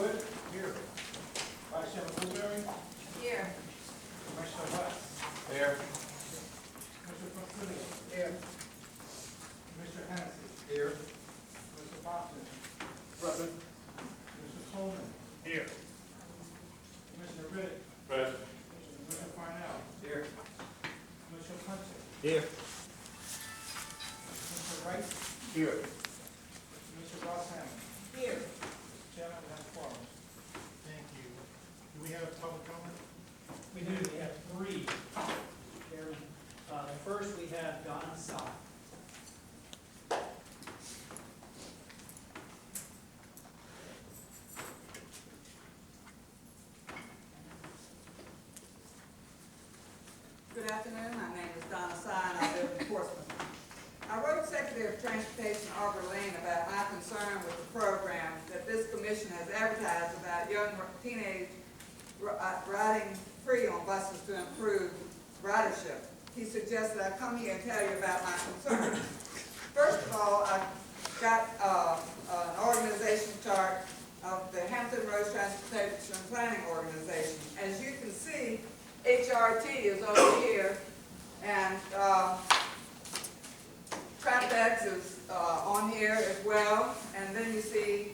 Wood. Here. Vice Chairman Blueberry. Here. Commissioner West. Here. Commissioner Portsmouth. Here. Commissioner Hennessy. Here. Commissioner Boston. Present. Commissioner Coleman. Here. Commissioner Riddick. Present. Commissioner Parnell. Here. Commissioner Hunter. Here. Commissioner Wright. Here. Commissioner Ross Hammond. Here. Chairman, we have a quorum. Thank you. Do we have public comment? We do, we have three. Chairman. First, we have Donna Sott. Good afternoon. My name is Donna Sy, and I live in Portsmouth. I wrote Secretary of Transportation Aubrey Lane about my concern with the program that this commission has advertised about young teenage riding free on buses to improve ridership. He suggested I come here and tell you about my concerns. First of all, I got an organization chart of the Hampton Road Transportation Planning Organization. As you can see, HRT is over here, and TRAPEX is on here as well. And then you see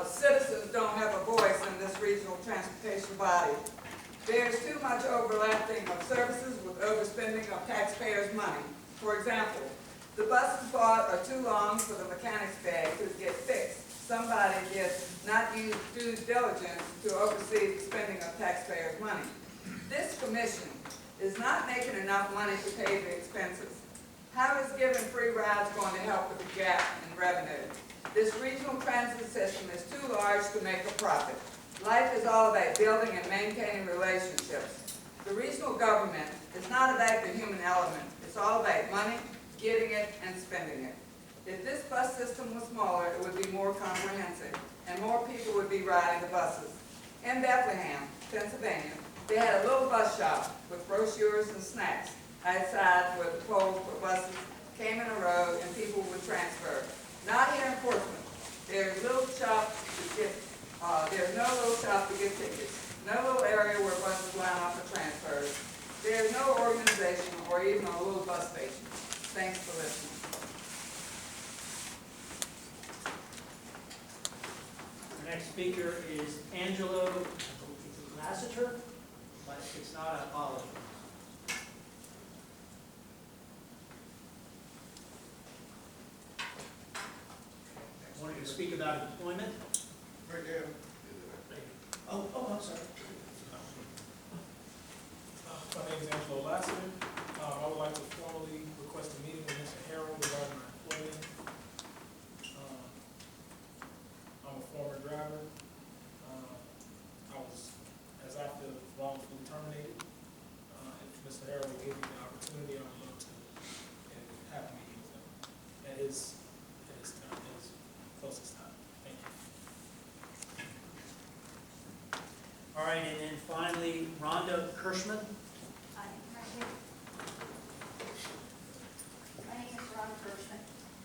citizens don't have a voice in this regional transportation body. There's too much overlapping of services with overspending of taxpayers' money. For example, the buses bought are too long for the mechanics bag to get fixed. Somebody did not use due diligence to oversee the spending of taxpayers' money. This commission is not making enough money to pay the expenses. How is giving free rides going to help with the gap in revenue? This regional transit system is too large to make a profit. Life is all about building and maintaining relationships. The regional government is not about the human element. It's all about money, getting it, and spending it. If this bus system was smaller, it would be more comprehensive, and more people would be riding the buses. In Bethlehem, Pennsylvania, they had a little bus shop with brochures and snacks outside where the poles for buses came in a row and people would transfer. Not here in Portsmouth. There's no little shop to get tickets. No little area where buses line up for transfers. There's no organization or even a little bus station. Thanks for listening. The next speaker is Angelo Lassiter, but it's not, I apologize. Wanted to speak about employment. Right there. Oh, I'm sorry. My name is Angelo Lassiter. I would like to formally request a meeting with Mr. Harold regarding my employment. I'm a former driver. I was, as after wrongfully terminated. If Mr. Harold will give me the opportunity, I would love to have a meeting with him at his time, his closest time. Thank you. All right, and then finally, Rhonda Kirschman. I am right here. My name is Ron Kirschman,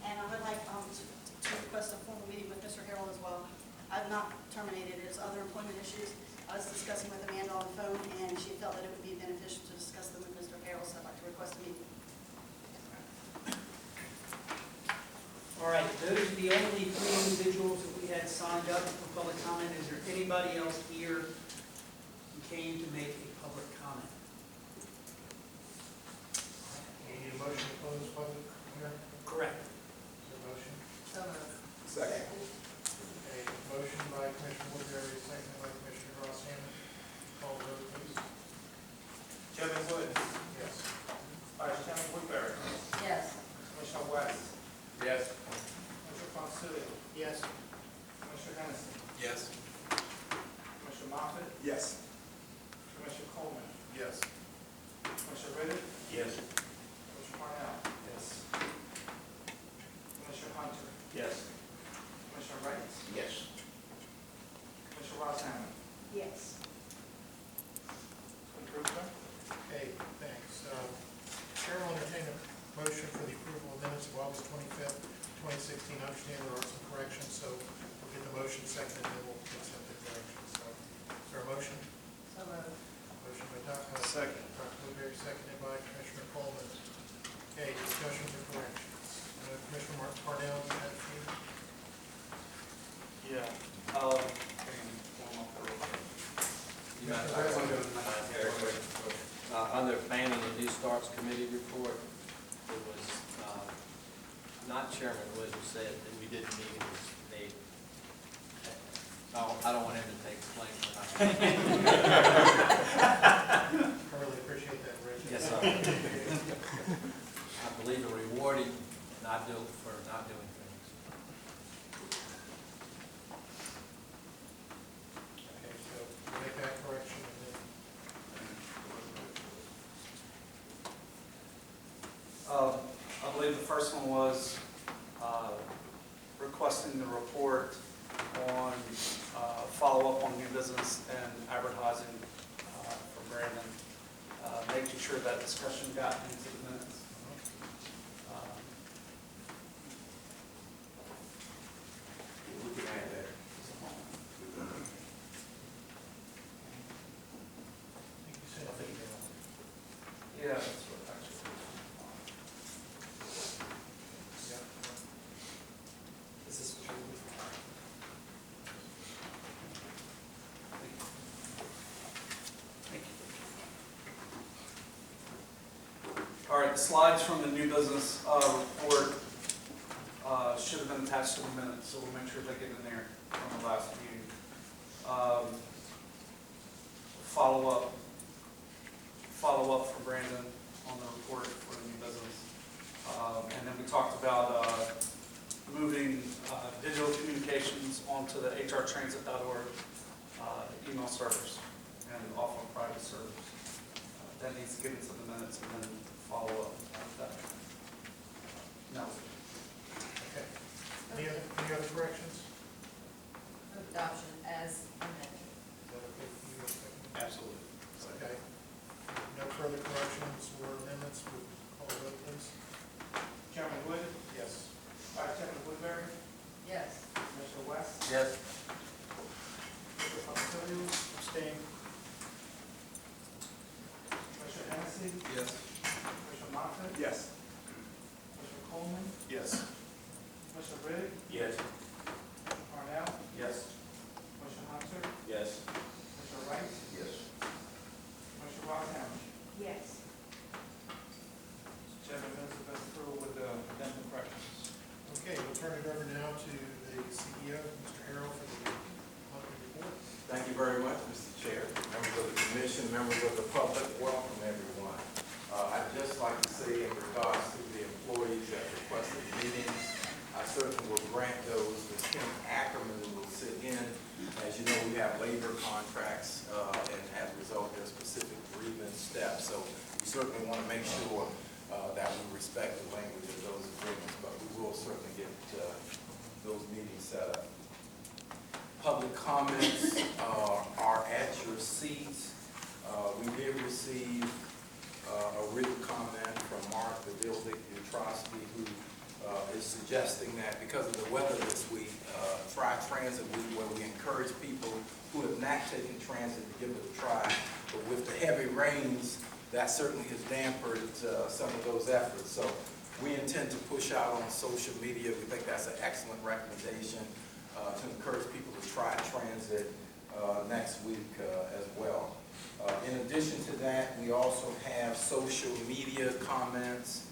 and I would like to request a formal meeting with Mr. Harold as well. I've not terminated his other employment issues. I was discussing with Amanda on the phone, and she felt that it would be beneficial to discuss them with Mr. Harold, so I'd like to request a meeting. All right, those are the only three individuals that we had signed up for public comment. Is there anybody else here who came to make a public comment? We need a motion to close public hearing. Correct. Is there a motion? So moved. Second. A motion by Commissioner Woodbury, seconded by Commissioner Ross Hammond. Call the vote, please. Chairman Wood. Yes. Vice Chairman Blueberry. Yes. Commissioner West. Yes. Commissioner Portsmouth. Yes. Commissioner Hennessy. Yes. Commissioner Moffitt. Yes. Commissioner Coleman. Yes. Commissioner Riddick. Yes. Commissioner Parnell. Yes. Commissioner Hunter. Yes. Commissioner Wright. Yes. Commissioner Ross Hammond. Yes. Approved, sir? Okay, thanks. Chair will entertain a motion for the approval of minutes of August 25th, 2016. I understand there are some corrections, so we'll get the motion seconded and then we'll accept it. Parks Committee report. It was, not Chairman Wizard said that we didn't meet, it was Nate. I don't want him to take the blame for not. I really appreciate that, Rich. Yes, sir. I believe in rewarding not doing things. Okay, so make that correction and then. I believe the first one was requesting the report on follow-up on new business and advertising for Brandon, making sure that discussion got into the minutes. We can add that. I think you said email. Yeah, that's what actually. Yeah. Is this what you're looking for? All right, slides from the new business report should have been attached to the minutes, so we'll make sure they get in there from the last meeting. Follow up for Brandon on the report for the new business. And then we talked about moving digital communications onto the hrtransit.org email servers and off on private servers. That needs to get into the minutes and then follow up with that. No. Okay. Any other corrections? Adoption as amended. Is that okay for you? Absolutely. Okay. No further corrections or amendments, we'll call the vote, please. Chairman Wood, Yes. Vice Chairman Woodbury, Yes. Commissioner West, Yes. Mr. Fontecchio, Abstain. Commissioner Hennessy, Yes. Commissioner Moffitt, Yes. Commissioner Coleman, Yes. Commissioner Riddick, Yes. Commissioner Parnell, Yes. Commissioner Hunter, Yes. Commissioner Wright, Yes. Commissioner Rosshammer. Yes. Chairman, minutes have been approved with the addendum corrections. Okay, we'll turn it over now to the CEO, Mr. Harrell, for the monthly report. Thank you very much, Mr. Chair, members of the commission, members of the public, welcome everyone. I'd just like to say in regards to the employees that requested meetings, I certainly will grant those. Kim Ackerman will sit in. As you know, we have labor contracts, and as a result, there are specific grievance steps. So we certainly want to make sure that we respect the language of those agreements, but we will certainly get those meetings set up. Public comments are at your seats. We did receive a written comment from Mark Trosky, who is suggesting that because of the weather this week, try transit week, where we encourage people who have not taken transit to give it a try. But with the heavy rains, that certainly has dampened some of those efforts. So we intend to push out on social media. We think that's an excellent recommendation to encourage people to try transit next week as well. In addition to that, we also have social media comments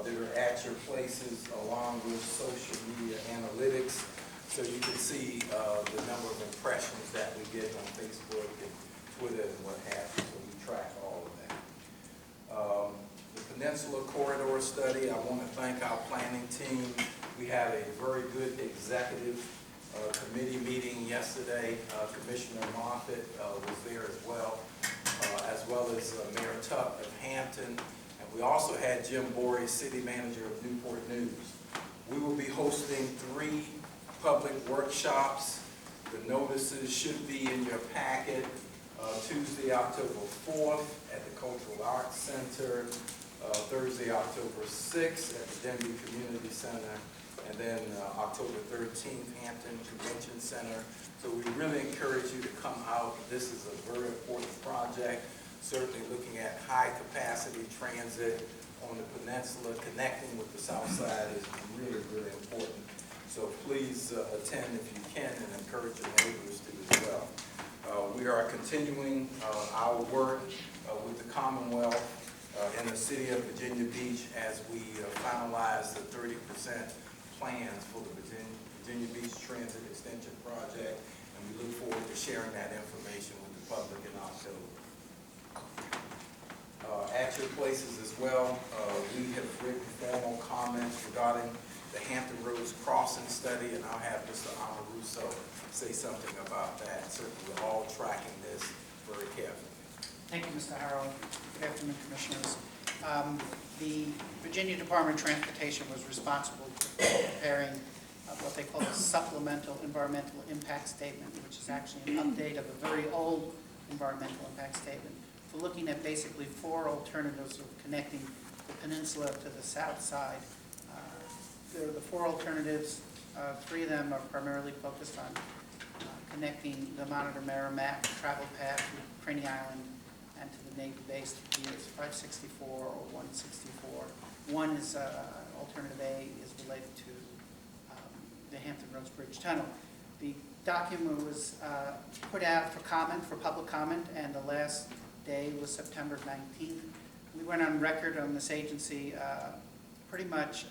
that are at your places, along with social media analytics, so you can see the number of impressions that we get on Facebook and Twitter and what have you, so we track all of that. The Peninsula Corridor Study, I want to thank our planning team. We had a very good executive committee meeting yesterday. Commissioner Moffitt was there as well as Mayor Tuck of Hampton. And we also had Jim Borey, City Manager of Newport News. We will be hosting 3 public workshops. The notices should be in your packet. Tuesday, October 4th at the Cultural Arts Center, Thursday, October 6th at the Denby Community Center, and then October 13th, Hampton Convention Center. So we really encourage you to come out. This is a very important project, certainly looking at high-capacity transit on the peninsula. Connecting with the South Side is really, really important. So please attend if you can, and encourage your neighbors to as well. We are continuing our work with the Commonwealth in the city of Virginia Beach as we finalize the 30% plans for the Virginia Beach Transit Extension Project, and we look forward to sharing that information with the public in October. At your places as well, we have written formal comments regarding the Hampton Roads Crossing Study, and I'll have Mr. Amaruso say something about that. Certainly, we're all tracking this very carefully. Thank you, Mr. Harrell. Good afternoon, Commissioners. The Virginia Department of Transportation was responsible for preparing what they call a supplemental environmental impact statement, which is actually an update of a very old environmental impact statement, for looking at basically 4 alternatives of connecting the peninsula to the south side. There are the 4 alternatives. 3 of them are primarily focused on connecting the Monitor Merrimack travel path to Craney Island and to the Navy base through US 564 or 164. One is, alternative A is related to the Hampton Roads Bridge Tunnel. The document was put out for comment, for public comment, and the last day was September 19th. We went on record on this agency pretty much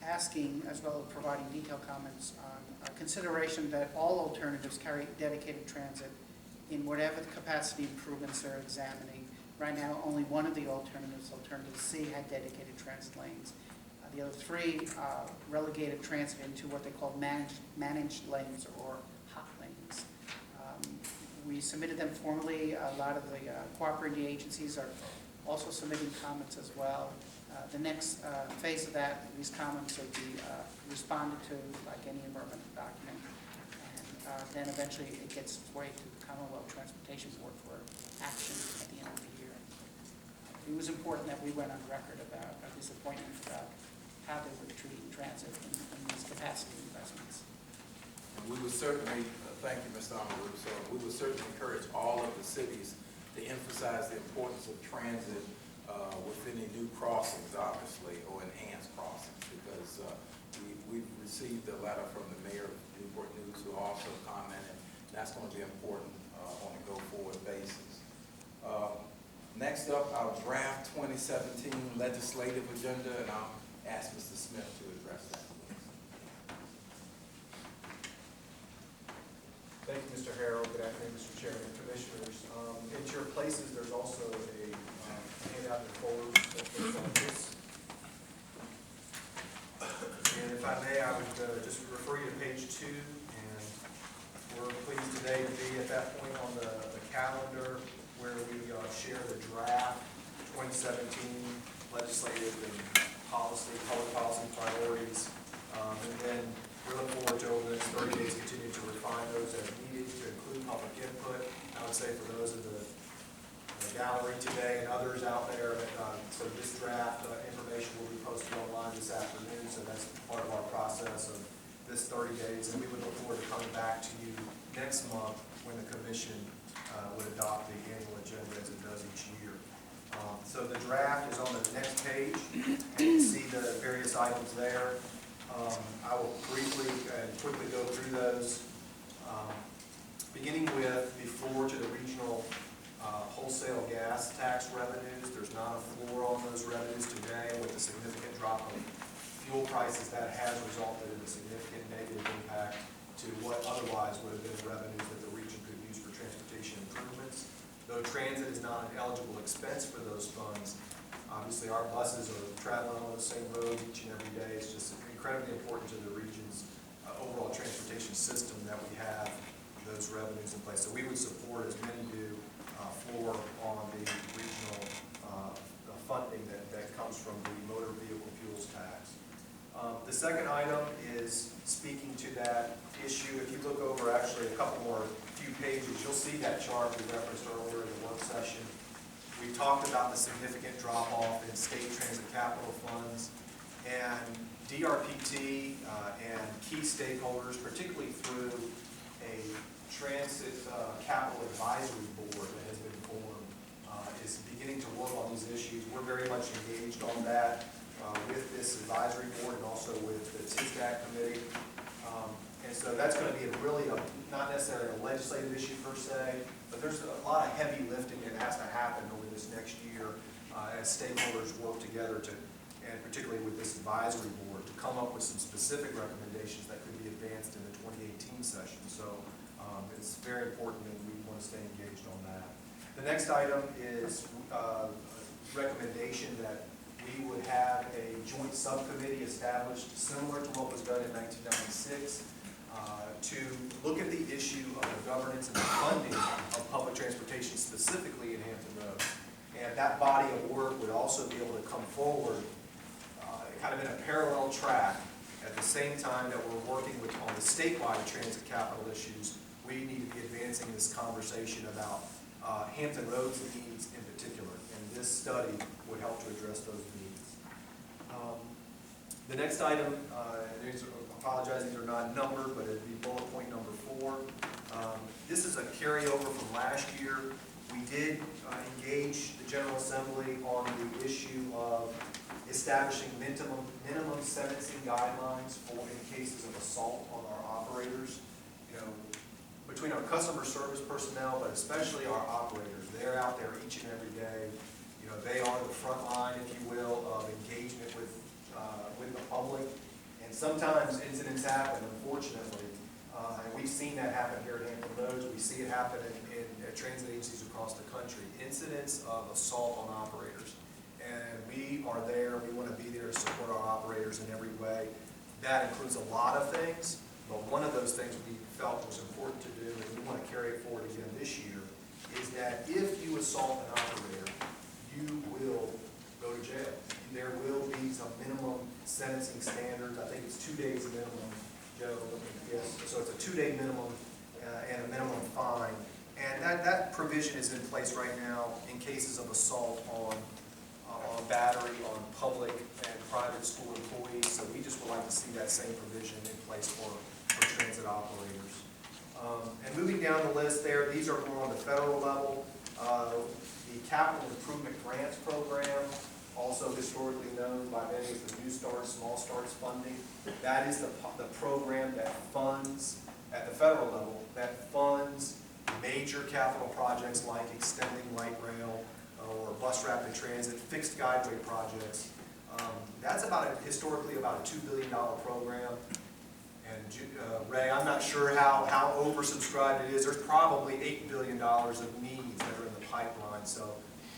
asking, as well as providing detailed comments on consideration that all alternatives carry dedicated transit in whatever the capacity improvements they're examining. Right now, only one of the alternatives, Alternative C, had dedicated transit lanes. The other 3 relegated transit into what they call managed lanes or hot lanes. We submitted them formally. A lot of the cooperating agencies are also submitting comments as well. The next phase of that, these comments will be responded to like any environmental document, and then eventually it gets its way to the Commonwealth Transportation Board for action at the end of the year. It was important that we went on record about our disappointment about how they were treating transit in these capacity investments. We would certainly, thank you, Mr. Amaruso, we would certainly encourage all of the cities to emphasize the importance of transit with any new crossings, obviously, or enhanced crossings, because we've received a letter from the mayor of Newport News who also commented, and that's going to be important on a go-forward basis. Next up, our draft 2017 legislative agenda, and I'll ask Mr. Smith to address that. Thank you, Mr. Harrell. Good afternoon, Mr. Chairman and Commissioners. At your places, there's also a handout in the folders that looks like this. And if I may, I would just refer you to page 2. And we're pleased today to be at that point on the calendar where we share the draft 2017 legislative and public policy priorities. And then we look forward to, over the next 30 days, continue to refine those as needed to include public input. I would say for those in the gallery today and others out there, so this draft information will be posted online this afternoon, so that's part of our process of this 30 days. And we would look forward to coming back to you next month when the commission would adopt the annual agenda as it does each year. So the draft is on the next page, and you can see the various items there. I will briefly and quickly go through those, beginning with the floor to the regional wholesale gas tax revenues. There's not a floor on those revenues today. With the significant drop of fuel prices, that has resulted in a significant negative impact to what otherwise would have been revenues that the region could use for transportation improvements. Though transit is not an eligible expense for those funds, obviously our buses are traveling on the same road each and every day. It's just incredibly important to the region's overall transportation system that we have those revenues in place. So we would support, as many do, floor on the regional funding that comes from the motor vehicle fuels tax. The second item is speaking to that issue. If you look over actually a few pages, you'll see that chart we referenced earlier in the work session. We talked about the significant drop-off in state transit capital funds, and DRPT and key stakeholders, particularly through a transit capital advisory board that has been formed, is beginning to work on these issues. We're very much engaged on that with this advisory board and also with the TDCHR committee. And so that's going to be not necessarily a legislative issue per se, but there's a lot of heavy lifting that has to happen over this next year as stakeholders work together to, and particularly with this advisory board, to come up with some specific recommendations that could be advanced in the 2018 session. So it's very important and we want to stay engaged on that. The next item is a recommendation that we would have a joint subcommittee established similar to what was done in 1996 to look at the issue of the governance and the funding of public transportation, specifically in Hampton Roads. And that body of work would also be able to come forward kind of in a parallel track at the same time that we're working with on the statewide transit capital issues. We need to be advancing this conversation about Hampton Roads needs in particular, and this study would help to address those needs. The next item, I apologize, these are not numbered, but it'd be bullet point number 4. This is a carryover from last year. We did engage the General Assembly on the issue of establishing minimum sentencing guidelines for in cases of assault on our operators. You know, between our customer service personnel, but especially our operators, they're out there each and every day. You know, they are the front line, if you will, of engagement with the public. And sometimes incidents happen, unfortunately. And we've seen that happen here at Hampton Roads. We see it happen in transit agencies across the country. Incidents of assault on operators. And we are there, we want to be there to support our operators in every way. That includes a lot of things, but one of those things we felt was important to do, and we want to carry it forward again this year, is that if you assault an operator, you will go to jail. There will be some minimum sentencing standards. I think it's 2 days minimum, Joe. Yes. So it's a 2-day minimum and a minimum fine. And that provision is in place right now in cases of assault on battery on public and private school employees. So we just would like to see that same provision in place for transit operators. And moving down the list there, these are more on the federal level. The Capital Improvement Grants Program, also historically known by many as the New Starts, Small Starts funding. That is the program that funds, at the federal level, that funds major capital projects like extending light rail or bus rapid transit, fixed guideway projects. That's historically about a $2 billion program. And Ray, I'm not sure how oversubscribed it is. There's probably $8 billion of needs that are in the pipeline. So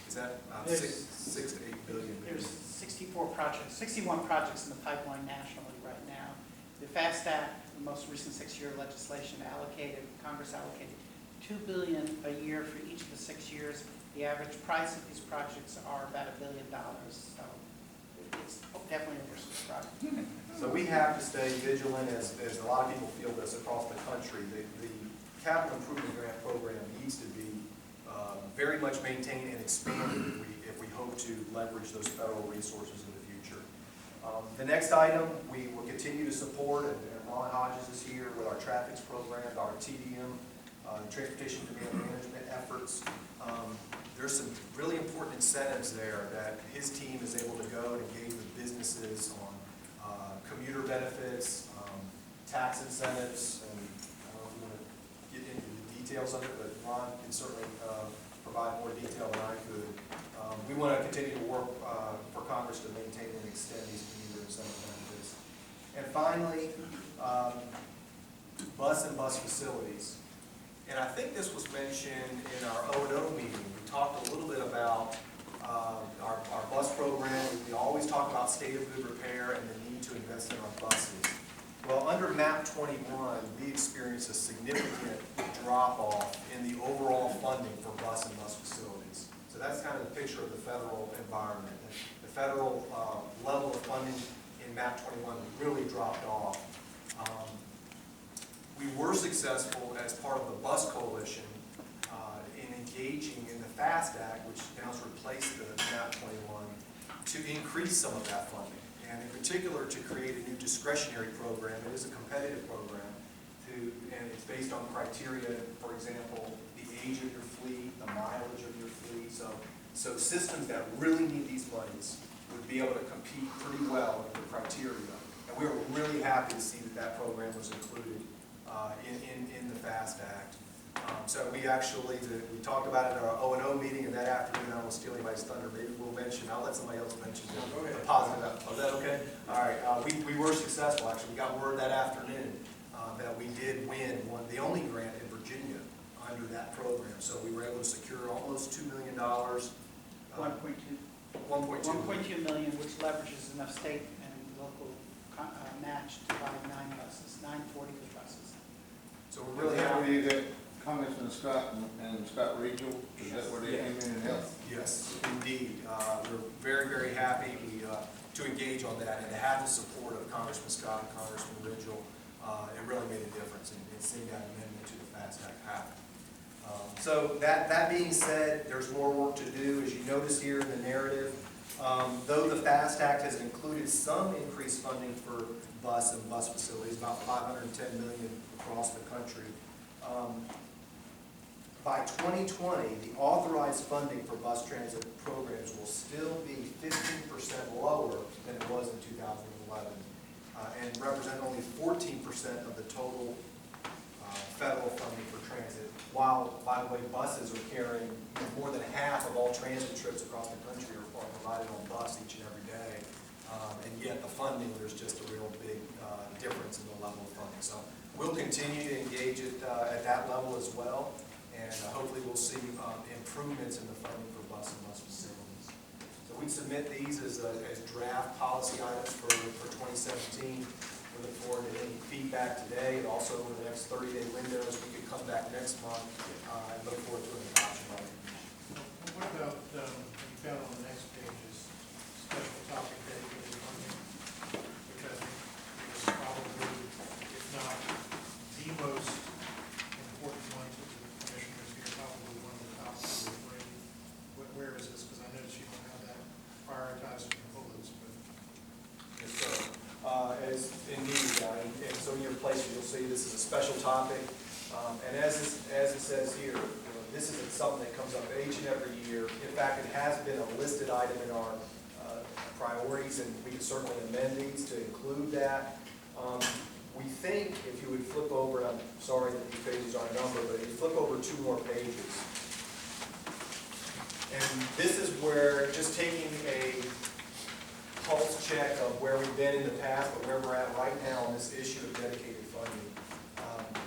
is that 6 to 8 billion? There's 61 projects in the pipeline nationally right now. The FAST Act, the most recent 6-year legislation Congress allocated $2 billion a year for each of the 6 years. The average price of these projects are about $1 billion. So it's definitely oversubscribed. So we have to stay vigilant as a lot of people feel this across the country. The Capital Improvement Grant Program needs to be very much maintained and expanded if we hope to leverage those federal resources in the future. The next item we will continue to support, and Ron Hodges is here with our traffics program, our TDM, Transportation Demand Management efforts. There's some really important incentives there that his team is able to go and engage with businesses on commuter benefits, tax incentives, and I don't know if you want to get into the details of it, but Ron can certainly provide more detail than I could. We want to continue to work for Congress to maintain and extend these commuter incentive benefits. And finally, bus and bus facilities. And I think this was mentioned in our O&O meeting. We talked a little bit about our bus program. We always talk about state of good repair and the need to invest in our buses. Well, under MAP 21, we experienced a significant drop-off in the overall funding for bus and bus facilities. So that's kind of the picture of the federal environment. The federal level of funding in MAP 21 really dropped off. We were successful as part of the bus coalition in engaging in the FAST Act, which now has replaced the MAP 21, to increase some of that funding. And in particular, to create a new discretionary program. It is a competitive program, and it's based on criteria, for example, the age of your fleet, the mileage of your fleet. So systems that really need these monies would be able to compete pretty well with the criteria. And we were really happy to see that program was included in the FAST Act. So we actually, we talked about it at our O&O meeting, and that afternoon, I don't want to steal anybody's thunder, maybe we'll mention, I'll let somebody else mention the positive. Is that okay? All right, we were successful, actually. We got word that afternoon that we did win the only grant in Virginia under that program. So we were able to secure almost $2 million. 1.2. 1.2. 1.2 million, which leverages enough state and local match to buy 9 buses, 9 40-foot buses. So we're really Is that happy. where you got Congressman Scott and Scott Regional? Is that where they came in and helped? Yes, indeed. We're very, very happy to engage on that and to have the support of Congressman Scott and Congressman Ridgel. It really made a difference in seeing that amendment to the FAST Act happen. So that being said, there's more work to do. As you notice here in the narrative, though the FAST Act has included some increased funding for bus and bus facilities, about $510 million across the country, by 2020, the authorized funding for bus transit programs will still be 15% lower than it was in 2011 and represent only 14% of the total federal funding for transit, while, by the way, buses are carrying more than half of all transit trips across the country are provided on bus each and every day. And yet the funding, there's just a real big difference in the level of funding. So we'll continue to engage at that level as well. And hopefully we'll see improvements in the funding for bus and bus facilities. So we submit these as draft policy items for 2017. We look forward to any feedback today, and also over the next 30-day window, as we could come back next month and look forward to an adoption by the commission. What about, you found on the next page is special topic dedicated funding, which I think is probably, if not the most important one to the commissioners here, probably one of the top 2 or 3. Where is this? Because I noticed you don't have that prioritized in your bullets, but. Yes, sir. As indeed, in some of your places, you'll see this is a special topic. And as it says here, this isn't something that comes up each and every year. In fact, it has been a listed item in our priorities, and we can certainly amend these to include that. We think, if you would flip over, I'm sorry that these pages aren't numbered, but if you flip over 2 more pages. And this is where, just taking a pulse check of where we've been in the past, but where we're at right now on this issue of dedicated funding.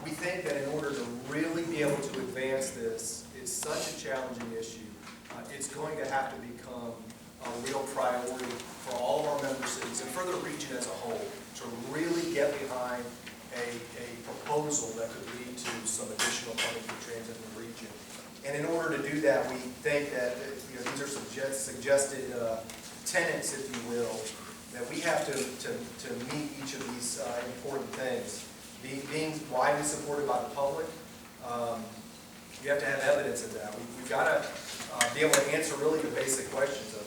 We think that in order to really be able to advance this, it's such a challenging issue. It's going to have to become a real priority for all of our member cities and for the region as a whole to really get behind a proposal that could lead to some additional funding for transit in the region. And in order to do that, we think that these are suggested tenets, if you will, that we have to meet each of these important things. Being widely supported by the public, you have to have evidence of that. We've got to be able to answer really the basic questions of,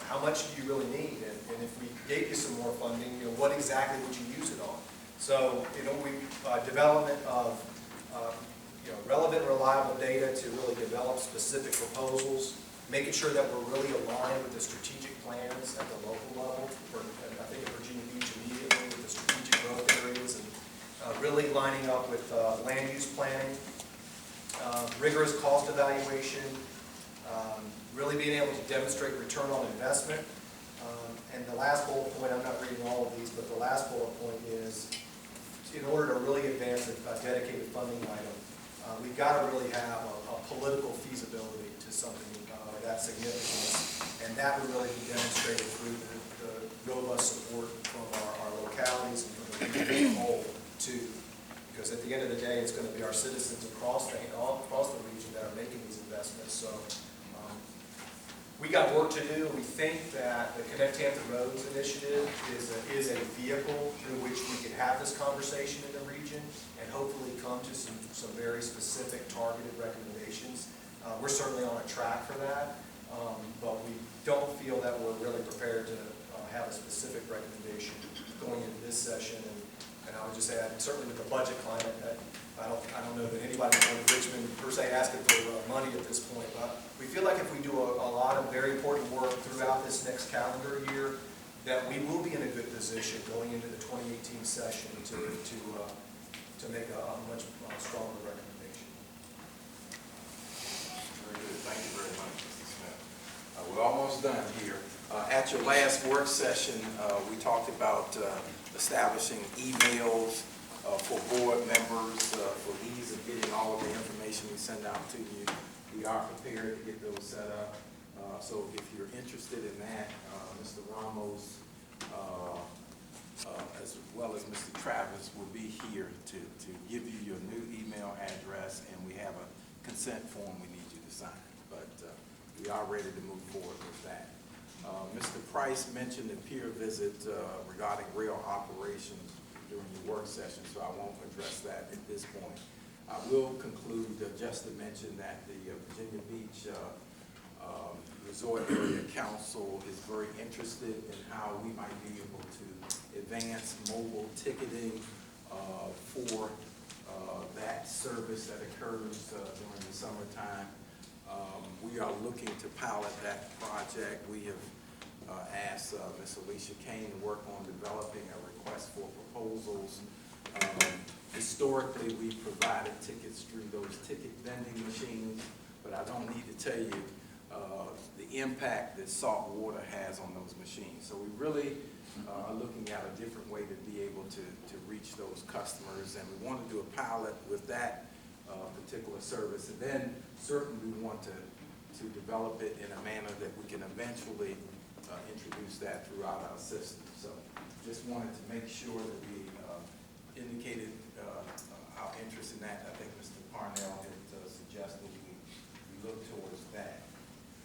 how much do you really need? And if we gave you some more funding, what exactly would you use it on? So, development of relevant, reliable data to really develop specific proposals, making sure that we're really aligned with the strategic plans at the local level, I think in Virginia Beach immediately with the strategic growth areas, and really lining up with land use planning, rigorous cost evaluation, really being able to demonstrate return on investment. And the last bullet point, I'm not reading all of these, but the last bullet point is, in order to really advance a dedicated funding item, we've got to really have a political feasibility to something of that significance, and that would really be demonstrated through the robust support from our localities and from the region as a whole, too. Because at the end of the day, it's going to be our citizens across the region that are making these investments. So we got work to do. We think that the Connect Hampton Roads initiative is a vehicle through which we can have this conversation in the region and hopefully come to some very specific targeted recommendations. We're certainly on a track for that, but we don't feel that we're really prepared to have a specific recommendation going into this session. And I would just add, certainly with the budget climate, I don't know that anybody in Richmond per se asking for money at this point, but we feel like if we do a lot of very important work throughout this next calendar year, that we will be in a good position going into the 2018 session to make a much stronger recommendation. At your last work session, we talked about establishing emails for board members for ease of getting all of the information we send out to you. We are prepared to get those set up. So if you're interested in that, Mr. Ramos, as well as Mr. Travis, will be here to give you your new email address, and we have a consent form we need you to sign. But we are ready to move forward with that. Mr. Price mentioned a peer visit regarding rail operations during your work session, so I won't address that at this point. I will conclude just to mention that the Virginia Beach Resort Area Council is very interested in how we might be able to advance mobile ticketing for that service that occurs during the summertime. We are looking to pilot that project. We have asked Ms. Alicia Kane to work on developing a request for proposals. Historically, we provided tickets through those ticket vending machines, but I don't need to tell you the impact that salt water has on those machines. So we really are looking at a different way to be able to reach those customers, and we want to do a pilot with that particular service, and then certainly we want to develop it in a manner that we can eventually introduce that throughout our system. So just wanted to make sure that we indicated our interest in that. I think Mr. Parnell had suggested we look towards that.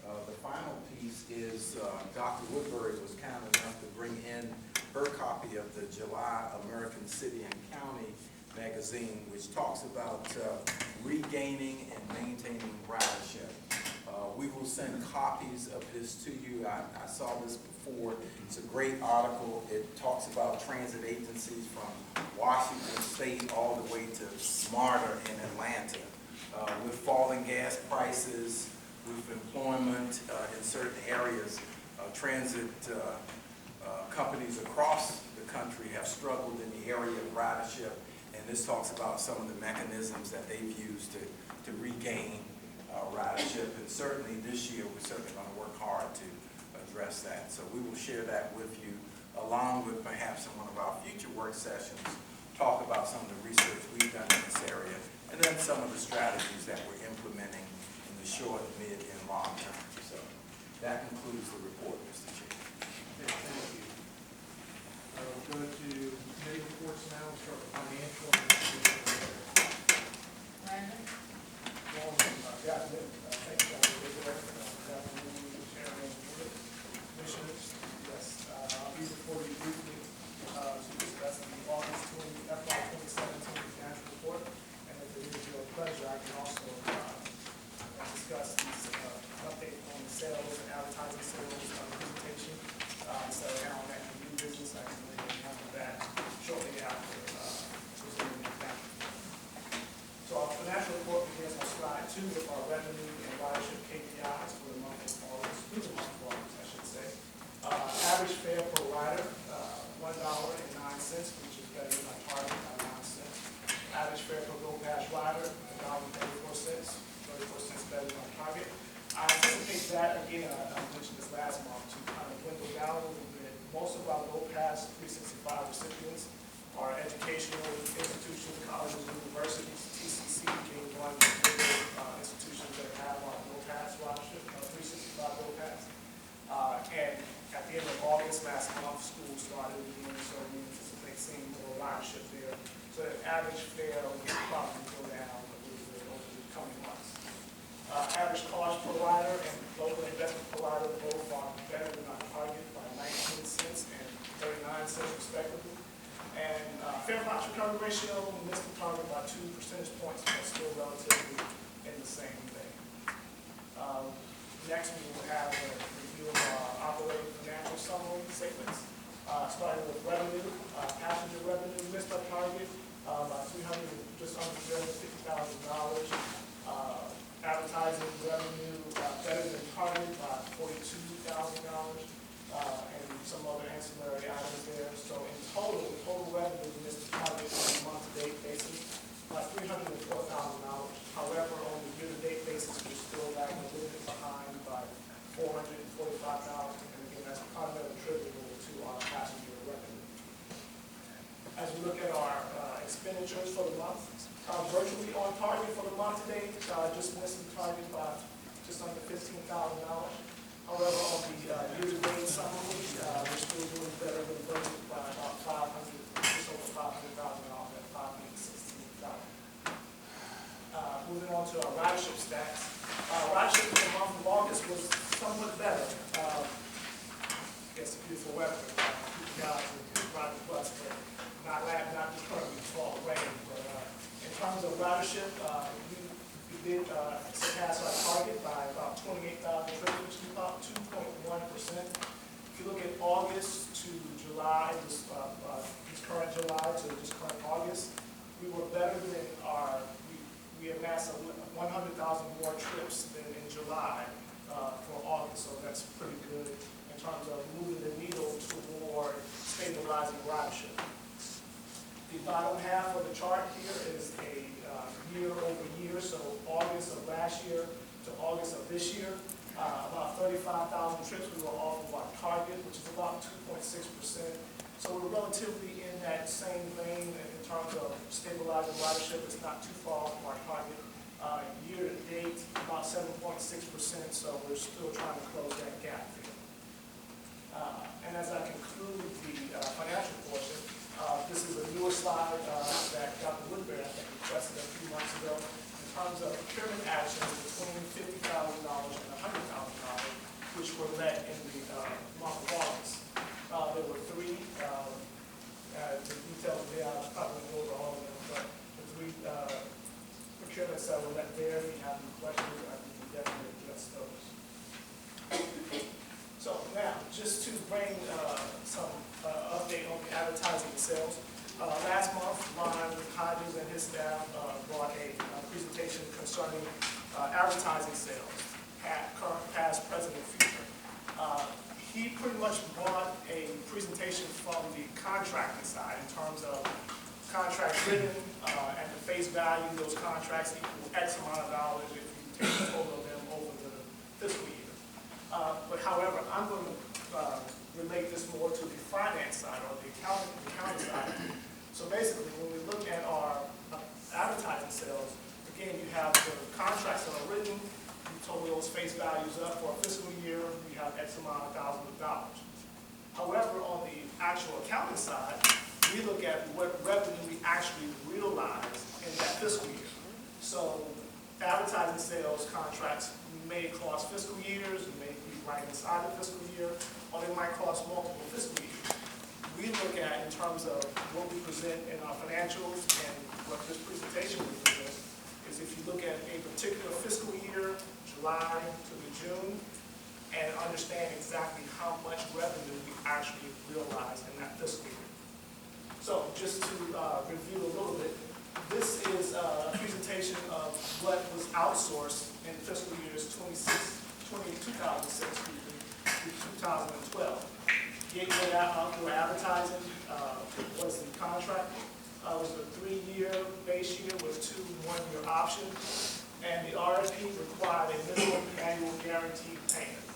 The final piece is Dr. Woodbury was kind enough to bring in her copy of the July American City and County magazine, which talks about regaining and maintaining ridership. We will send copies of this to you. I saw this before. It's a great article. It talks about transit agencies from Washington State all the way to Smarter in Atlanta. With falling gas prices, with employment in certain areas, transit companies across the country have struggled in the area of ridership, and this talks about some of the mechanisms that they've used to regain ridership, and certainly this year we're certainly going to work hard to address that. So we will share that with you, along with perhaps in one of our future work sessions, talk about some of the research we've done in this area, and then some of the strategies that we're implementing in the short, mid, and long term. So that concludes the report, Mr. Chair. Okay, thank you. We'll go to committee reports now. We'll start with financial. Brandon? Good afternoon. Thank you, Dr. Bigler. Good afternoon, Chairman, Commissioners. Yes, I'll be before you briefly to discuss the August FY 2017 financial report. And if it is your pleasure, I can also discuss these update on the sales and advertising sales presentation. So now on that new business, I can really handle that shortly after presenting the financial report. So our financial report begins on slide 2 with our revenue and ridership KPIs for the month of August, through the month of August, I should say. Average fare per rider, $1.09, which is better than my target by 9 cents. Average fare per Go Pass rider, $1.34, 34 cents better than my target. I anticipate that, again, I mentioned this last month, to kind of dwindle down a little bit. Most of our Go Pass 365 recipients are educational institutions, colleges, universities. TCC being one of the bigger institutions that have our Go Pass ridership, 365 Go Pass. And at the end of August last month, school started again, so we anticipate seeing more ridership there. So the average fare will probably go down a little bit over the coming months. Average cost per rider and local investment per rider both are better than our target by 19 cents and 39 cents respectively. And fare price recovery ratio missed the target by 2 percentage points, but still relatively in the same vein. Next, we will have a review of our operating financial summary statements. Starting with revenue, passenger revenue missed our target by just under $350,000. Advertising revenue better than target by $42,000, and some other ancillary items there. So in total revenue missed the target on a month-to-date basis by $304,000. However, on the year-to-date basis, we're still lagging a little bit behind by $445,000. And again, that's part of expenditures for the month. Virtually on target for the month to date, just missing the target by just under $15,000. However, on the year-to-date summary, we're still doing better than budget by about just over $500,000 at $516,000. Moving on to our ridership stats. Ridership for the month of August was somewhat better. I guess it's beautiful weather, people got out and ride the bus, but not just currently fall rain. But in terms of ridership, we did surpass our target by about 28,000 trips, which is about 2.1%. If you look at August to July, this current July to this current August, we were better than we amassed 100,000 more trips than in July for August, so that's pretty good in terms of moving the needle toward stabilizing ridership. The bottom half of the chart here is a year over year, so August of last year to August of this year, about 35,000 trips we were off of our target, which is about 2.6%. So we're relatively in that same vein in terms of stabilizing ridership. It's not too far off our target. Year to date, about 7.6%, so we're still trying to close that gap there. And as I conclude the financial portion, this is a newer slide that Dr. Woodbury, I think, requested a few months ago in terms of procurement actions between $50,000 and $100,000, which were met in the month of August. There were three. The details there, I probably won't go over all of them, but the three procurements that were met there. If you have any questions, I can definitely address those. So now, just to bring some update on the advertising sales. Last month, Ron Hodges and his staff brought a presentation concerning advertising sales, current, past, present, and future. He pretty much brought a presentation from the contracting side in terms of contracts written and the face value of those contracts equal X amount of dollars if you take the total of them over the fiscal year. But however, I'm going to relate this more to the finance side or the accounting side. So basically, when we look at our advertising sales, again, you have the contracts that are written, you total those face values up for a fiscal year, you have X amount of thousands of dollars. However, on the actual accounting side, we look at what revenue we actually realize in that fiscal year. So advertising sales contracts may cross fiscal years, may be right inside the fiscal year, or they might cross multiple fiscal years. We look at in terms of what we present in our financials and what this presentation will present is if you look at a particular fiscal year, July to the June, and understand exactly how much revenue we actually realize in that fiscal year. So just to review a little bit, this is a presentation of what was outsourced in fiscal years 2006 to 2012. Gateway Outdoor Advertising was the contract. It was a 3-year base year with 2 one-year options. And the RFP required a minimum annual guaranteed payment.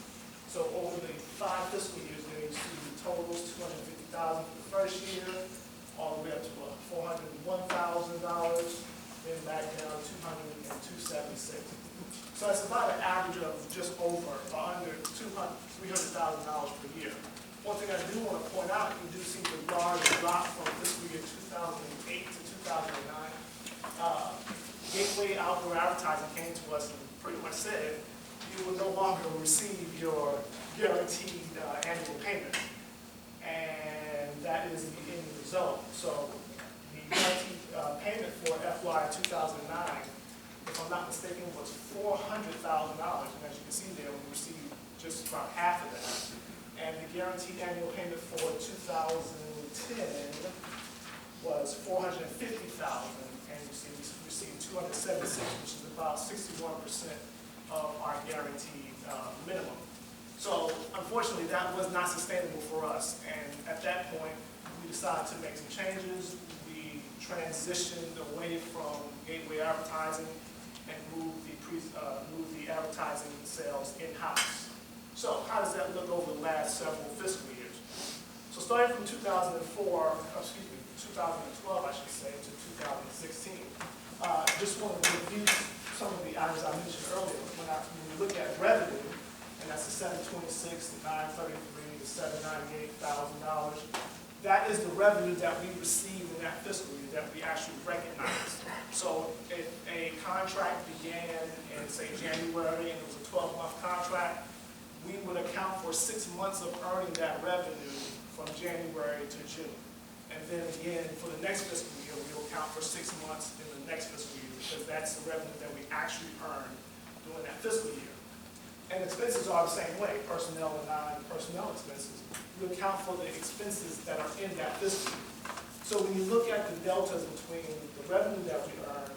So over the 5 fiscal years, they received totals $250,000 for the first year, all the way up to $401,000, then back down to $276,000. So that's about an average of just over or under $300,000 per year. One thing I do want to point out, you do see the large drop from fiscal year 2008 to 2009. Gateway Outdoor Advertising came to us and pretty much said, you will no longer receive your guaranteed annual payment. And that is the end result. So the guaranteed payment for FY 2009, if I'm not mistaken, was $400,000. And as you can see there, we received just about half of that. And the guaranteed annual payment for 2010 was $450,000. And you see we received $276,000, which is about 61% of our guaranteed minimum. So unfortunately, that was not sustainable for us. And at that point, we decided to make some changes. We transitioned away from gateway advertising and moved the advertising sales in-house. So how does that look over the last several fiscal years? So starting from 2004, 2012, I should say, to 2016. Just want to review some of the items I mentioned earlier. When we look at revenue, and that's the 726, the 933, the $798,000, that is the revenue that we received in that fiscal year that we actually recognized. So if a contract began in, say, January, and it was a 12-month contract, we would account for 6 months of earning that revenue from January to June. And then again, for the next fiscal year, we'll account for 6 months in the next fiscal year, because that's the revenue that we actually earned during that fiscal year. And expenses are the same way, personnel and non-personnel expenses. We account for the expenses that are in that fiscal year. So when you look at the deltas between the revenue that we earn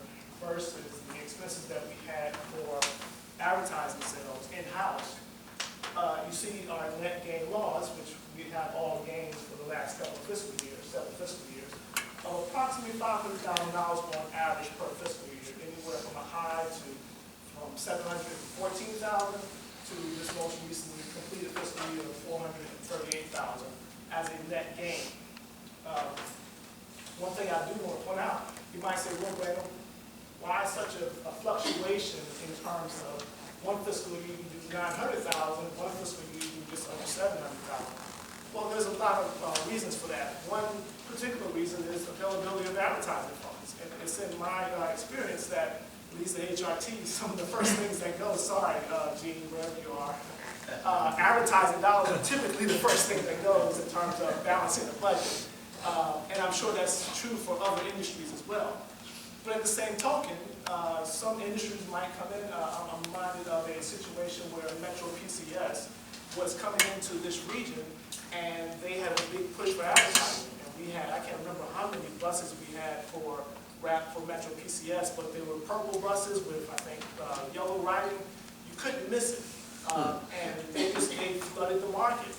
versus the expenses that we had for advertising sales in-house, you see our net gain loss, which we have all gains for the last several fiscal years, of approximately $500,000 on average per fiscal year, anywhere from a high to from $714,000 to this most recently completed fiscal year of $438,000 as a net gain. One thing I do want to point out, you might say, well, Brandon, why such a fluctuation in terms of one fiscal year you do $900,000, one fiscal year you do just over $700,000? Well, there's a lot of reasons for that. One particular reason is availability of advertising funds. And it's in my experience that, at least the HRT, some of the first things that go, sorry, Gene, wherever you are, advertising dollars are typically the first thing that goes in terms of balancing the budget. And I'm sure that's true for other industries as well. But at the same token, some industries might come in. I'm reminded of a situation where Metro PCS was coming into this region, and they had a big push for advertising. And we had, I can't remember how many buses we had for Metro PCS, but they were purple buses with, I think, yellow writing. You couldn't miss it. And they flooded the market.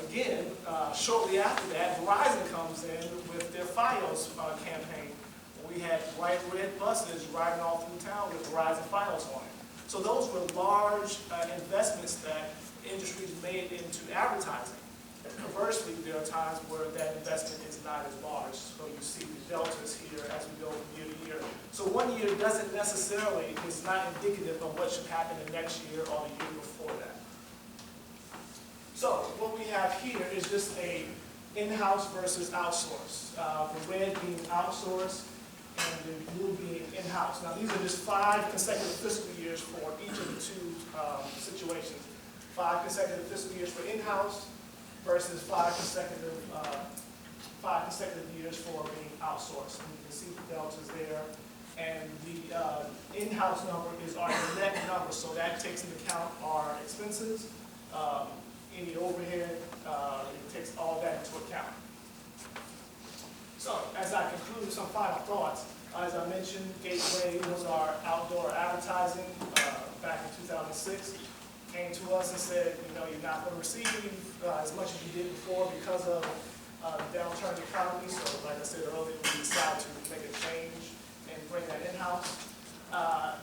Again, shortly after that, Verizon comes in with their FiOS campaign. We had bright red buses riding all through town with Verizon FiOS on it. So those were large investments that industries made into advertising. Conversely, there are times where that investment is not as large. So you see the deltas here as we go from year to year. So 1 year doesn't necessarily, is not indicative of what should happen the next year or the year before that. So what we have here is just a in-house versus outsource. The red being outsourced and the blue being in-house. Now these are just 5 consecutive fiscal years for each of the two situations. 5 consecutive fiscal years for in-house versus 5 consecutive years for being outsourced. And you can see the deltas there. And the in-house number is our net number, so that takes into account our expenses, any overhead, it takes all that into account. So, as I conclude some final thoughts, as I mentioned, Gateway was our outdoor advertising back in 2006. Came to us and said, you know, you're not going to receive as much as you did before because of the downturn in the economy. So, like I said earlier, we decided to make a change and bring that in-house.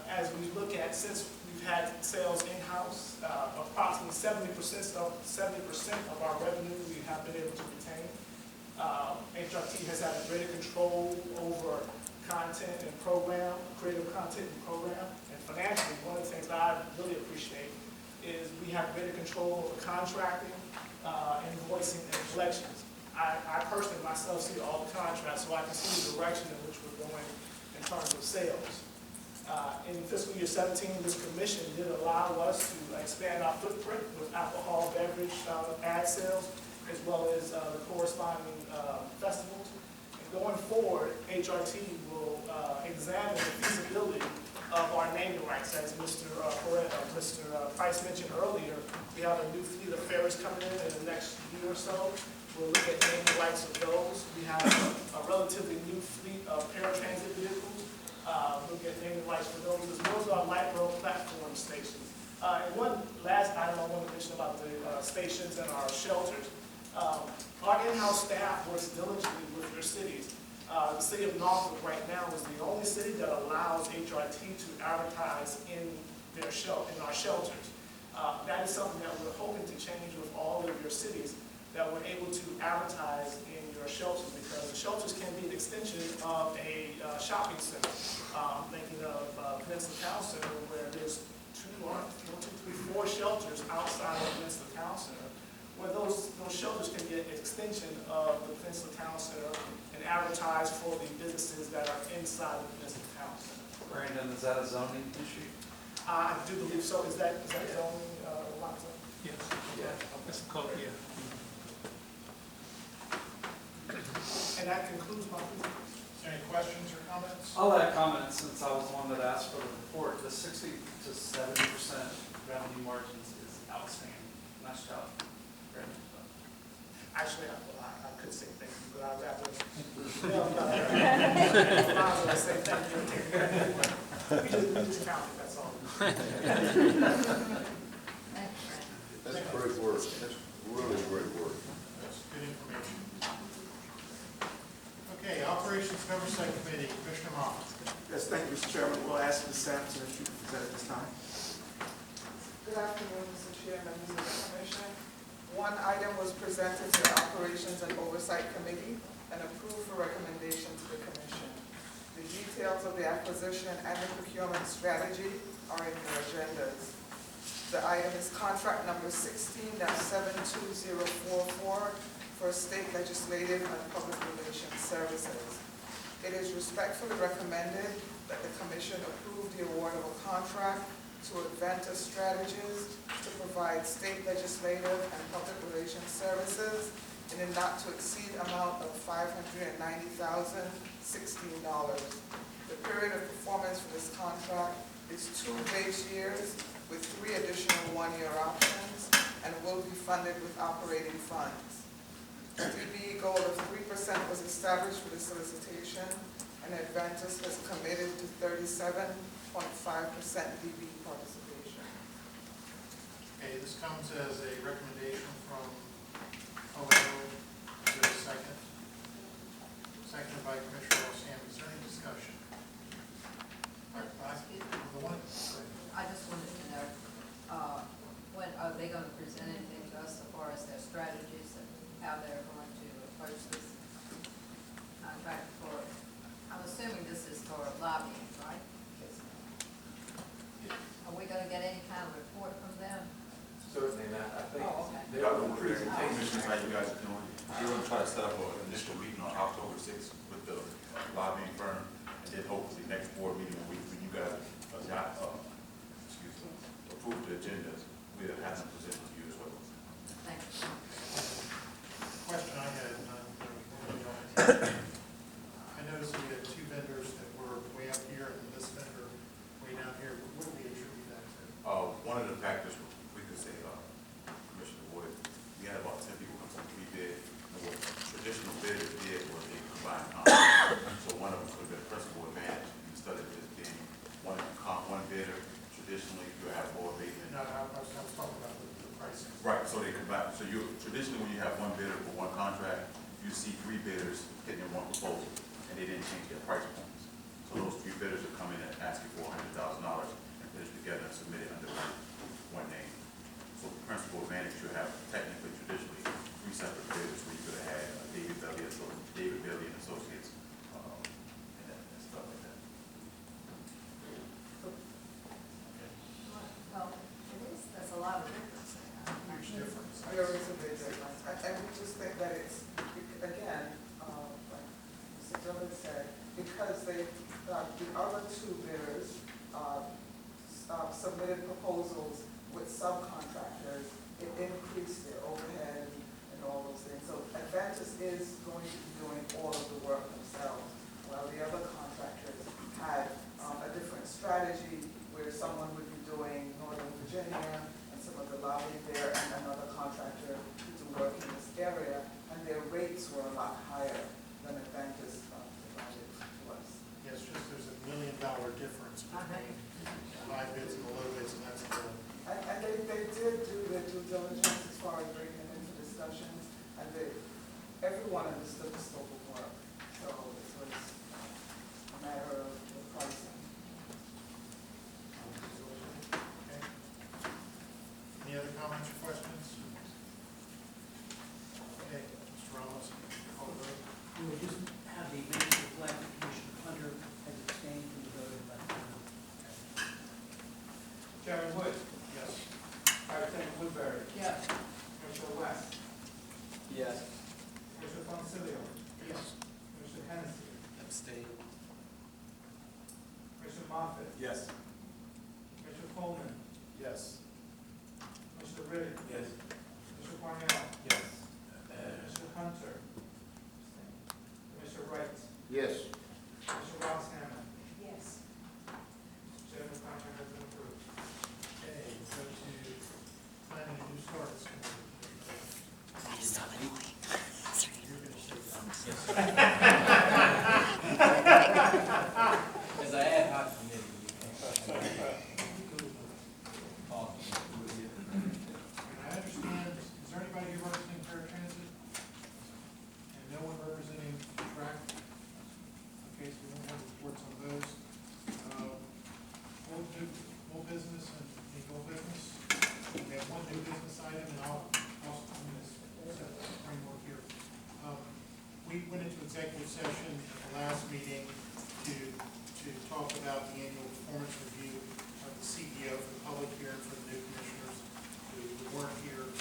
As we look at, since we've had sales in-house, approximately 70% of our revenue we have been able to retain. HRT has had greater control over content and program, creative content and program. And financially, one of the things that I really appreciate is we have greater control over contracting, invoicing, and collections. I personally myself see all the contracts, so I can see the direction in which we're going in terms of sales. In fiscal year 17, this commission did allow us to expand our footprint with alcohol beverage ad sales, as well as the corresponding festivals. And going forward, HRT will examine the feasibility of our naming rights. As Mr. Price mentioned earlier, we have a new fleet of ferries coming in the next year or so. We'll look at naming rights of those. We have a relatively new fleet of paratransit vehicles. Look at naming rights for those, as well as our light rail platform stations. And one last item I want to mention about the stations and our shelters. Our in-house staff works diligently with their cities. The city of Norfolk right now is the only city that allows HRT to advertise in our shelters. That is something that we're hoping to change with all of your cities. that we're able to advertise in your shelters, because the shelters can be an extension of a shopping center. I'm thinking of Peninsula Town Center, where there's 4 shelters outside of Peninsula Town Center, where those shelters can be an extension of the Peninsula Town Center and advertise for the businesses that are inside the Peninsula Town Center. Brandon, is that a zoning issue? I do believe so. Is that zoning, Alonzo? Yes. Yeah. That's the code, yeah. And that concludes my presentation. Is there any questions or comments? I'll add comments since I was the one that asked for the report. The 60 to 70% revenue margins is outstanding. Nice job. Brandon. Actually, I could say thank you, but I was after. I was going to say thank you. We just counted, that's all. Thank you, Fran. That's great work. That's really great work. That's good information. Okay, Operations and Oversight Committee, Commissioner Moffett. Yes, thank you, Mr. Chairman. We'll ask Ms. Sampson if she can present at this time. Good afternoon, Mr. Chair, members of the Commission. One item was presented to the Operations and Oversight Committee and approved for recommendation to the Commission. The details of the acquisition and the procurement strategy are in your agendas. The item is contract number 16-72044 for state legislative and public relations services. It is respectfully recommended that the Commission approve the award of a contract to Adventus Strategies to provide state legislative and public relations services in a not to exceed amount of $590,016. The period of performance for this contract is 2 base years with 3 additional 1-year options and will be funded with operating funds. The DBE goal of 3% was established for the solicitation, and Adventus has committed to 37.5% DBE participation. Okay, this comes as a recommendation from OMO. Is there a second? Seconded by Commissioner Sam. Is there any discussion? All right, the one. I just wanted to know, when are they going to present anything to us as far as their strategies and how they're going to approach this contract for, I'm assuming this is for lobbying, right? Are we going to get any kind of report from them? Certainly not. I think Oh, okay. they are the presentation. Commission, how you guys are doing. We're going to try to set up an initial meeting on October 6th with the lobbying firm, and then hopefully next board meeting, when you guys approve the agendas, we'll have them presented to you as well. Thank you. Question I had, I noticed we had 2 vendors that were way up here and this vendor way down here. What do we attribute that to? One of the factors, we could say, Commissioner Wood, we had about 10 people come to the bid. What traditional bidders did was they combined contracts. So one of them could have been principal advantage instead of just being one bidder. Traditionally, you have more abatement. No, I was talking about the pricing. Right, so they combine, so traditionally when you have one bidder for one contract, you see 3 bidders hitting in one proposal, and they didn't change their price points. So those 3 bidders are coming in and asking for $100,000 and put it together and submit it under one name. So the principal advantage, you have technically, traditionally, 3 separate bidders where you could have had David Bailey and Associates, and stuff like that. Well, that's a lot of difference there. Huge difference. There is a big difference. And we just think that it's, again, like Mr. Dillon said, because the other 2 bidders submitted proposals with subcontractors, it increased their overhead and all those things. So Adventus is going to be doing all of the work themselves, while the other contractors had a different strategy where someone would be doing Northern Virginia and some of the lobbying there, and another contractor to do work in this area, and their rates were a lot higher than Adventus provided to us. Yes, just there's $1 million difference between the high bids and the low bids, and that's the. And they did do their due diligence as far as bringing them into discussions, and everyone understood the scope of work. So it was a matter of the pricing. Okay. Any other comments or questions? Wood, Yes. Vice Chairman Woodbury, Yes. Commissioner West, Yes. Commissioner Foncilio, Yes. Commissioner Hennessy, Abstain. Commissioner Moffitt, Yes. Commissioner Coleman, Yes. Commissioner Riddick, Yes. Commissioner Cornell, Yes. Commissioner Hunter, Commissioner Wright, Yes. Commissioner Ross Hammond. Yes. Chairman, contract has been approved. Okay, go to planning and new starts. You're gonna say that. As I ad hoc committee, you can't talk with you. I understand, is there anybody here representing paratransit? And no one representing track? Okay, so we don't have reports on those. Old business and any old business? We have one new business item, and I'll set the framework here. We went into executive session at the last meeting to talk about the annual performance review of the CEO for the public hearing for the new commissioners who weren't here. The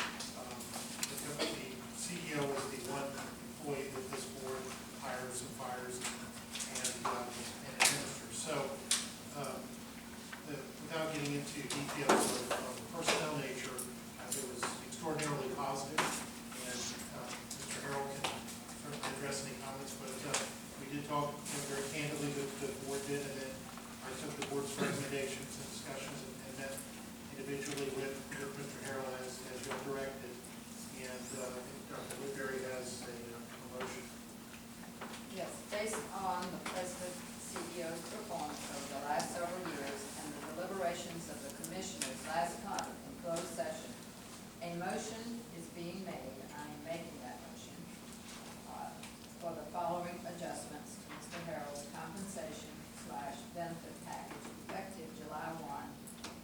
CEO is the one employee that this board hires and fires and administers. So, without getting into details of the personnel nature, it was extraordinarily positive, and Mr. Harrell can certainly address any comments, but we did talk very candidly with the board did, and then I took the board's recommendations and discussions and met individually with Mr. Harrell as you directed, and Dr. Woodbury has a motion. Yes, based on the President CEO's performance over the last several years and the deliberations of the commissioners last month in closed session, a motion is being made, I am making that motion, for the following adjustments to Mr. Harrell's compensation/benefit package effective July 1,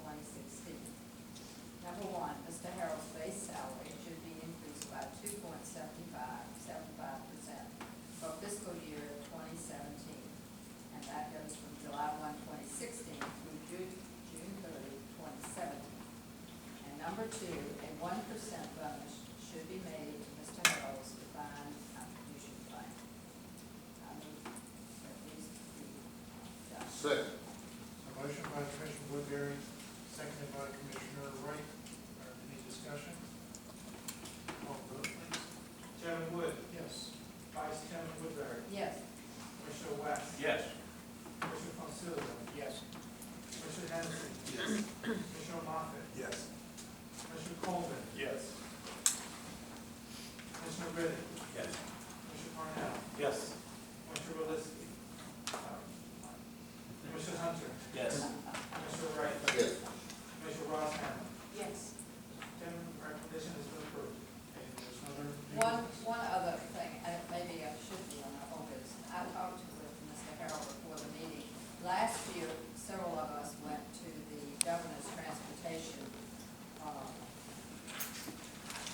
2016. Number one, Mr. Harrell's base salary should be increased by 2.75% for fiscal year 2017. And that goes from July 1, 2016 through June 30, 2017. And number two, a 1% bonus should be made to Mr. Harrell's defined contribution plan. I move that these be done. Second. A motion by Commissioner Woodbury, seconded by Commissioner Wright. Any discussion? Call the vote, please. Chairman Wood, Yes. Vice Chairman Woodbury, Yes. Commissioner West, Yes. Commissioner Foncilio, Yes. Commissioner Hennessy, Yes. Commissioner Moffitt, Yes. Commissioner Coleman, Yes. Commissioner Riddick, Yes. Commissioner Cornell, Yes. Commissioner Willisky, Commissioner Hunter, Yes. Commissioner Wright, Yes. Commissioner Ross Hammond. Yes. Chairman, recommendation has been approved. Okay, there's another. new One business. other thing, and maybe I should be on the whole business. I talked with Mr. Harrell before the meeting. Last year, several of us went to the governor's transportation,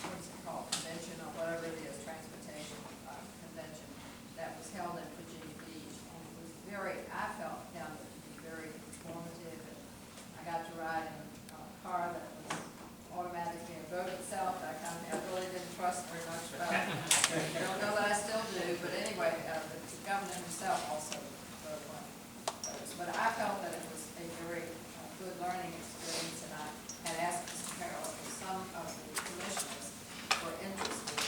what is it called, convention or whatever it is, transportation convention that was held in Virginia Beach. And it was I found it to be very informative. And I got to ride in a car that was automatically drove itself. I really didn't trust very much about it. I don't know that I still do, but anyway, the governor himself also drove one. But I felt that it was a very good learning experience, and I had asked Mr. Harrell if some of the commissioners were interested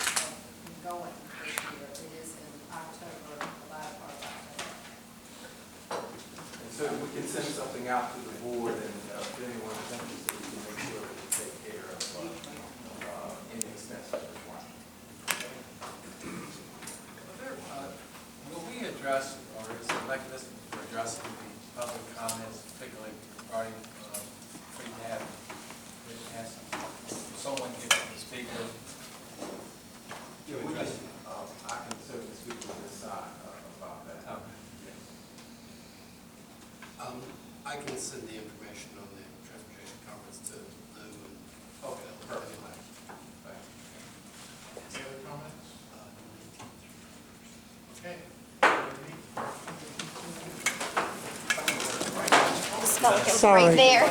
in going this year. It is in October, the latter part of October. And so we can send something out to the board, and if anyone is interested, we can make sure that we take care of any expenses required. Will we address, or is there a mechanism for addressing the public comments, particularly regarding free data? Has someone get to speak or? Yeah, we can, I can certainly speak to this side about that. Yes. I can send the information on the transportation conference to Lou and. Okay, perfect. Any other comments? Okay. Right there.